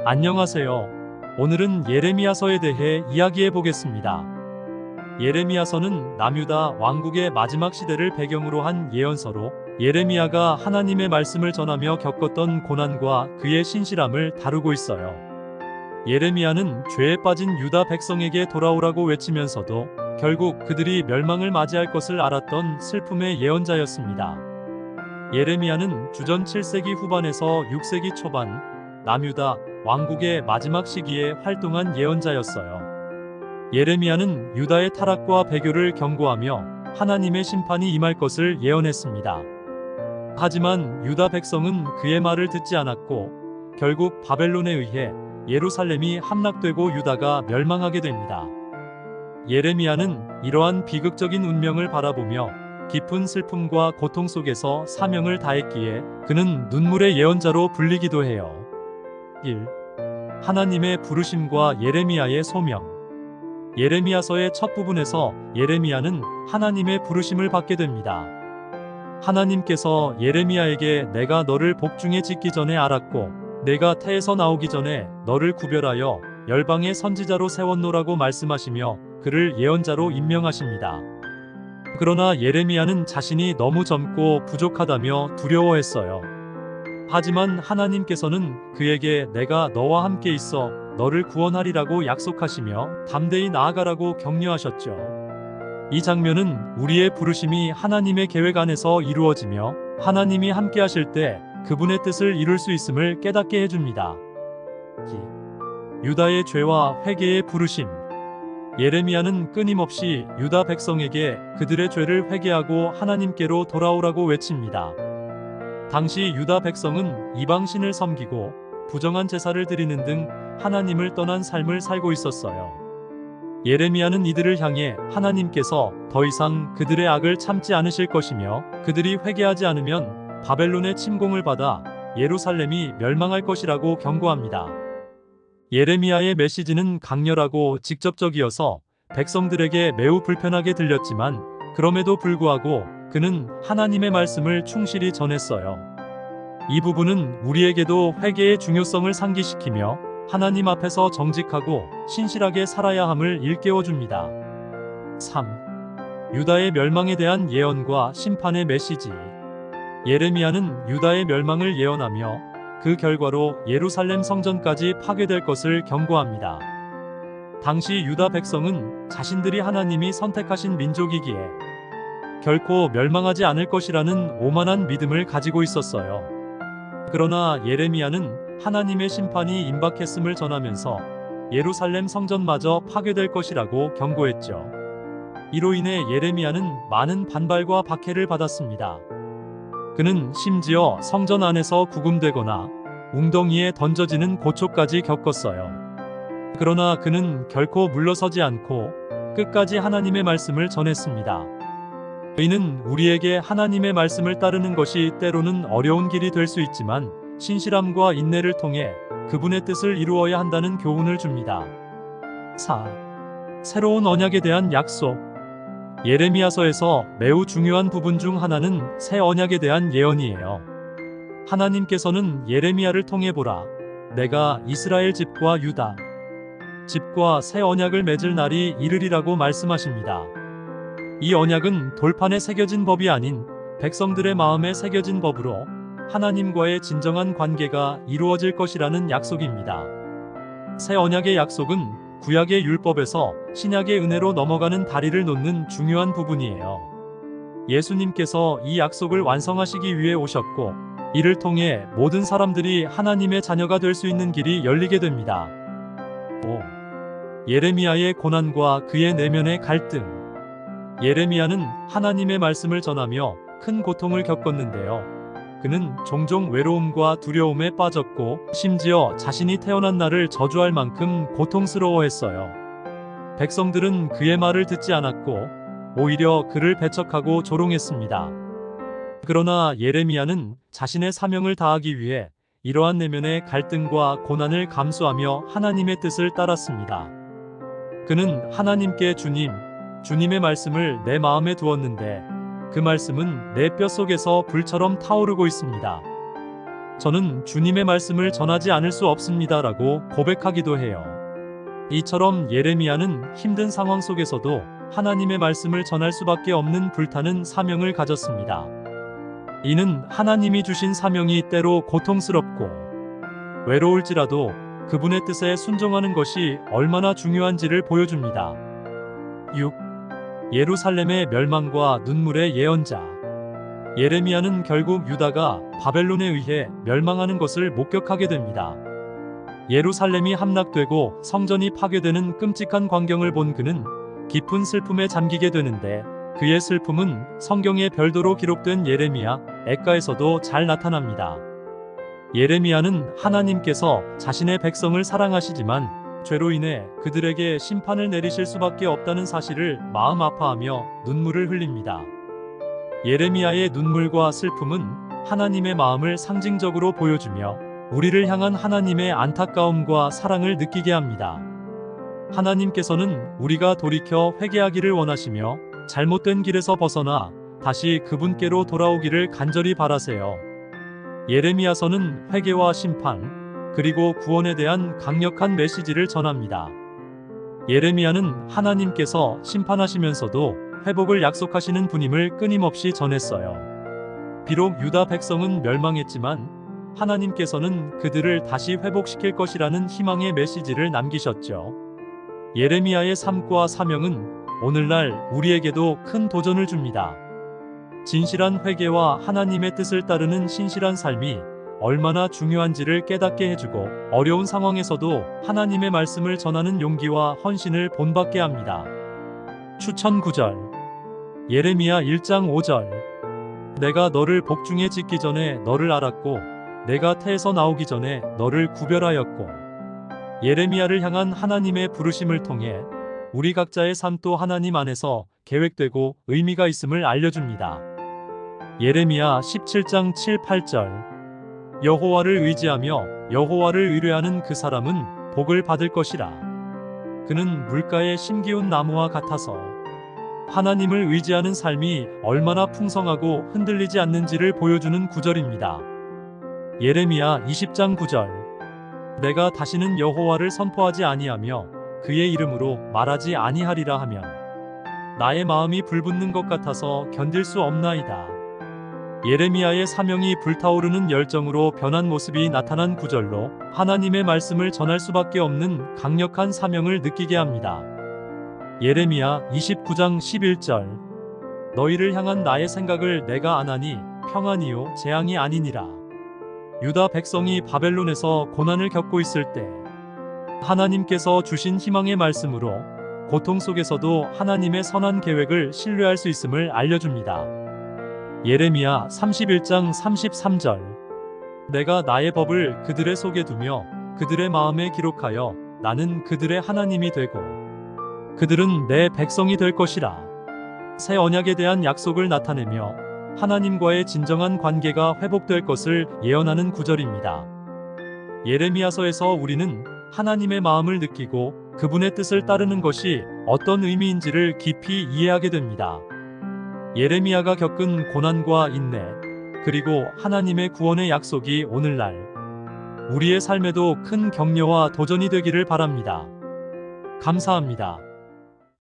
안녕하세요. 오늘은 예레미야서에 대해 이야기해 보겠습니다. 예레미야서는 남유다 왕국의 마지막 시대를 배경으로 한 예언서로 예레미야가 하나님의 말씀을 전하며 겪었던 고난과 그의 신실함을 다루고 있어요. 예레미야는 죄에 빠진 유다 백성에게 돌아오라고 외치면서도 결국 그들이 멸망을 맞이할 것을 알았던 슬픔의 예언자였습니다. 예레미야는 주전 7세기 후반에서 6세기 초반 남유다 왕국의 마지막 시기에 활동한 예언자였어요. 예레미야는 유다의 타락과 배교를 경고하며 하나님의 심판이 임할 것을 예언했습니다. 하지만 유다 백성은 그의 말을 듣지 않았고 결국 바벨론에 의해 예루살렘이 함락되고 유다가 멸망하게 됩니다. 예레미야는 이러한 비극적인 운명을 바라보며 깊은 슬픔과 고통 속에서 사명을 다했기에 그는 눈물의 예언자로 불리기도 해요. 1. 하나님의 부르심과 예레미야의 소명. 예레미야서의 첫 부분에서 예레미야는 하나님의 부르심을 받게 됩니다. 하나님께서 예레미야에게 내가 너를 복중에 짓기 전에 알았고 내가 태에서 나오기 전에 너를 구별하여 열방의 선지자로 세웠노라고 말씀하시며 그를 예언자로 임명하십니다. 그러나 예레미야는 자신이 너무 젊고 부족하다며 두려워했어요. 하지만 하나님께서는 그에게 내가 너와 함께 있어 너를 구원하리라고 약속하시며 담대히 나아가라고 격려하셨죠. 이 장면은 우리의 부르심이 하나님의 계획 안에서 이루어지며 하나님이 함께 하실 때 그분의 뜻을 이룰 수 있음을 깨닫게 해줍니다. 유다의 죄와 회개의 부르심. 예레미야는 끊임없이 유다 백성에게 그들의 죄를 회개하고 하나님께로 돌아오라고 외칩니다. 당시 유다 백성은 이방신을 섬기고 부정한 제사를 드리는 등 하나님을 떠난 삶을 살고 있었어요. 예레미야는 이들을 향해 하나님께서 더 이상 그들의 악을 참지 않으실 것이며 그들이 회개하지 않으면 바벨론의 침공을 받아 예루살렘이 멸망할 것이라고 경고합니다. 예레미야의 메시지는 강렬하고 직접적이어서 백성들에게 매우 불편하게 들렸지만 그럼에도 불구하고 그는 하나님의 말씀을 충실히 전했어요. 이 부분은 우리에게도 회개의 중요성을 상기시키며 하나님 앞에서 정직하고 신실하게 살아야 함을 일깨워줍니다. 3. 유다의 멸망에 대한 예언과 심판의 메시지. 예레미야는 유다의 멸망을 예언하며 그 결과로 예루살렘 성전까지 파괴될 것을 경고합니다. 당시 유다 백성은 자신들이 하나님이 선택하신 민족이기에 결코 멸망하지 않을 것이라는 오만한 믿음을 가지고 있었어요. 그러나 예레미야는 하나님의 심판이 임박했음을 전하면서 예루살렘 성전마저 파괴될 것이라고 경고했죠. 이로 인해 예레미야는 많은 반발과 박해를 받았습니다. 그는 심지어 성전 안에서 구금되거나 웅덩이에 던져지는 고초까지 겪었어요. 그러나 그는 결코 물러서지 않고 끝까지 하나님의 말씀을 전했습니다. 이는 우리에게 하나님의 말씀을 따르는 것이 때로는 어려운 길이 될 수 있지만 신실함과 인내를 통해 그분의 뜻을 이루어야 한다는 교훈을 줍니다. 4. 새로운 언약에 대한 약속. 예레미야서에서 매우 중요한 부분 중 하나는 새 언약에 대한 예언이에요. 하나님께서는 예레미야를 통해 보라, 내가 이스라엘 집과 유다 집과 새 언약을 맺을 날이 이르리라고 말씀하십니다. 이 언약은 돌판에 새겨진 법이 아닌 백성들의 마음에 새겨진 법으로 하나님과의 진정한 관계가 이루어질 것이라는 약속입니다. 새 언약의 약속은 구약의 율법에서 신약의 은혜로 넘어가는 다리를 놓는 중요한 부분이에요. 예수님께서 이 약속을 완성하시기 위해 오셨고 이를 통해 모든 사람들이 하나님의 자녀가 될 수 있는 길이 열리게 됩니다. 5. 예레미야의 고난과 그의 내면의 갈등. 예레미야는 하나님의 말씀을 전하며 큰 고통을 겪었는데요. 그는 종종 외로움과 두려움에 빠졌고 심지어 자신이 태어난 날을 저주할 만큼 고통스러워했어요. 백성들은 그의 말을 듣지 않았고 오히려 그를 배척하고 조롱했습니다. 그러나 예레미야는 자신의 사명을 다하기 위해 이러한 내면의 갈등과 고난을 감수하며 하나님의 뜻을 따랐습니다. 그는 하나님께 주님의 말씀을 내 마음에 두었는데 그 말씀은 내 뼛속에서 불처럼 타오르고 있습니다. 저는 주님의 말씀을 전하지 않을 수 없습니다라고 고백하기도 해요. 이처럼 예레미야는 힘든 상황 속에서도 하나님의 말씀을 전할 수밖에 없는 불타는 사명을 가졌습니다. 이는 하나님이 주신 사명이 때로 고통스럽고 외로울지라도 그분의 뜻에 순종하는 것이 얼마나 중요한지를 보여줍니다. 6. 예루살렘의 멸망과 눈물의 예언자. 예레미야는 결국 유다가 바벨론에 의해 멸망하는 것을 목격하게 됩니다. 예루살렘이 함락되고 성전이 파괴되는 끔찍한 광경을 본 그는 깊은 슬픔에 잠기게 되는데, 그의 슬픔은 성경에 별도로 기록된 예레미야 애가에서도 잘 나타납니다. 예레미야는 하나님께서 자신의 백성을 사랑하시지만 죄로 인해 그들에게 심판을 내리실 수밖에 없다는 사실을 마음 아파하며 눈물을 흘립니다. 예레미야의 눈물과 슬픔은 하나님의 마음을 상징적으로 보여주며 우리를 향한 하나님의 안타까움과 사랑을 느끼게 합니다. 하나님께서는 우리가 돌이켜 회개하기를 원하시며 잘못된 길에서 벗어나 다시 그분께로 돌아오기를 간절히 바라세요. 예레미야서는 회개와 심판, 그리고 구원에 대한 강력한 메시지를 전합니다. 예레미야는 하나님께서 심판하시면서도 회복을 약속하시는 분임을 끊임없이 전했어요. 비록 유다 백성은 멸망했지만 하나님께서는 그들을 다시 회복시킬 것이라는 희망의 메시지를 남기셨죠. 예레미야의 삶과 사명은 오늘날 우리에게도 큰 도전을 줍니다. 진실한 회개와 하나님의 뜻을 따르는 신실한 삶이 얼마나 중요한지를 깨닫게 해주고, 어려운 상황에서도 하나님의 말씀을 전하는 용기와 헌신을 본받게 합니다. 추천 구절. 예레미야 1장 5절. 내가 너를 복중에 짓기 전에 너를 알았고 내가 태에서 나오기 전에 너를 구별하였고. 예레미야를 향한 하나님의 부르심을 통해 우리 각자의 삶도 하나님 안에서 계획되고 의미가 있음을 알려줍니다. 예레미야 17장 7, 8절. 여호와를 의지하며 여호와를 의뢰하는 그 사람은 복을 받을 것이라. 그는 물가에 심기운 나무와 같아서. 하나님을 의지하는 삶이 얼마나 풍성하고 흔들리지 않는지를 보여주는 구절입니다. 예레미야 20장 9절. 내가 다시는 여호와를 선포하지 아니하며 그의 이름으로 말하지 아니하리라 하면 나의 마음이 불붙는 것 같아서 견딜 수 없나이다. 예레미야의 사명이 불타오르는 열정으로 변한 모습이 나타난 구절로 하나님의 말씀을 전할 수밖에 없는 강력한 사명을 느끼게 합니다. 예레미야 29장 11절. 너희를 향한 나의 생각을 내가 아나니 평안이요 재앙이 아니니라. 유다 백성이 바벨론에서 고난을 겪고 있을 때 하나님께서 주신 희망의 말씀으로 고통 속에서도 하나님의 선한 계획을 신뢰할 수 있음을 알려줍니다. 예레미야 31장 33절. 내가 나의 법을 그들의 속에 두며 그들의 마음에 기록하여 나는 그들의 하나님이 되고 그들은 내 백성이 될 것이라. 새 언약에 대한 약속을 나타내며 하나님과의 진정한 관계가 회복될 것을 예언하는 구절입니다. 예레미야서에서 우리는 하나님의 마음을 느끼고 그분의 뜻을 따르는 것이 어떤 의미인지를 깊이 이해하게 됩니다. 예레미야가 겪은 고난과 인내, 그리고 하나님의 구원의 약속이 오늘날 우리의 삶에도 큰 격려와 도전이 되기를 바랍니다. 감사합니다.